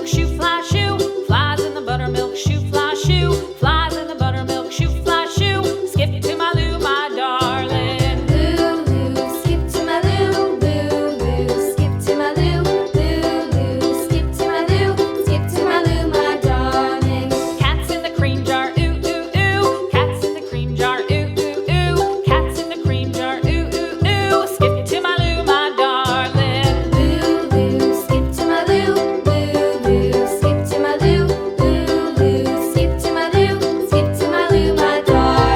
buttermilk shoe, fly shoe. Flies in the buttermilk shoe, fly shoe. Flies in the buttermilk shoe, fly shoe. Skip to my Lou, my darling. Lou, skip to my Lou, Lou, skip to my Lou, Lou, skip to my Lou, skip to my Lou, my darling. Cats in the cream jar, ooh, ooh, ooh. Cats in the cream jar, ooh, ooh, ooh. Cats in the cream jar, ooh, ooh, ooh. Skip to my Lou, my darling. Lou, skip to my Lou, Lou, skip to my Lou, Lou, skip to my Lou, skip to my Lou, my darling.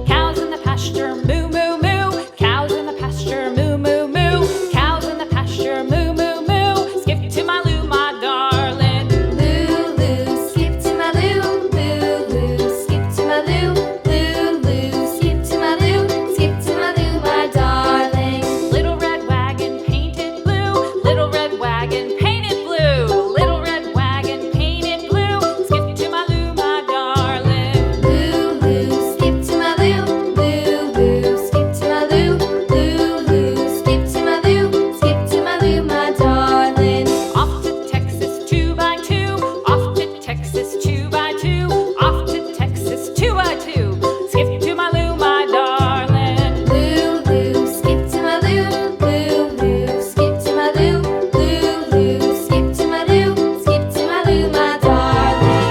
Cows in the pasture, moo, moo, moo. Cows in the pasture, moo, moo, moo. Cows in the pasture, moo, moo, moo. Skip to my Lou, my darling. Lou, skip to my Lou, Lou, skip to my Lou, Lou, skip to my Lou, skip to my Lou, my darling. Little red wagon painted blue. Little red wagon painted blue. Little red wagon painted blue. Skip to my Lou, my darling. Lou, skip to my Lou, Lou, skip to my Lou, Lou, skip to my Lou, skip to my Lou, my darling. Off to Texas 2x2. Off to Texas 2x2. Off to Texas 2x2. Skip to my Lou, my darling. Lou, skip to my Lou, Lou, skip to my Lou, Lou, skip to my Lou, skip to my Lou, my darling.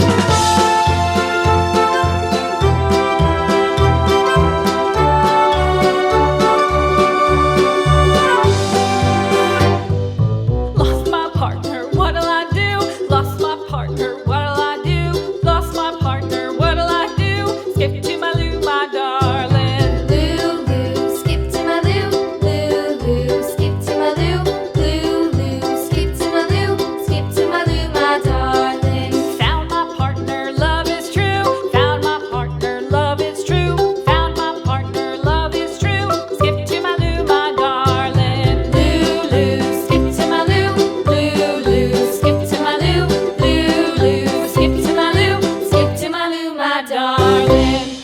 Lost my partner, what'll I do? Lost my partner, what'll I do? Lost my partner, what'll I do? Skip to my Lou, my darling. Lou, skip to my Lou, Lou, skip to my Lou, Lou, skip to my Lou, skip to my Lou, my darling. Found my partner, love is true. Found my partner, love is true. Found my partner, love is true. Skip to my Lou, my darling. Lou, skip to my Lou, Lou, skip to my Lou, Lou, skip to my Lou, skip to my Lou, my darling.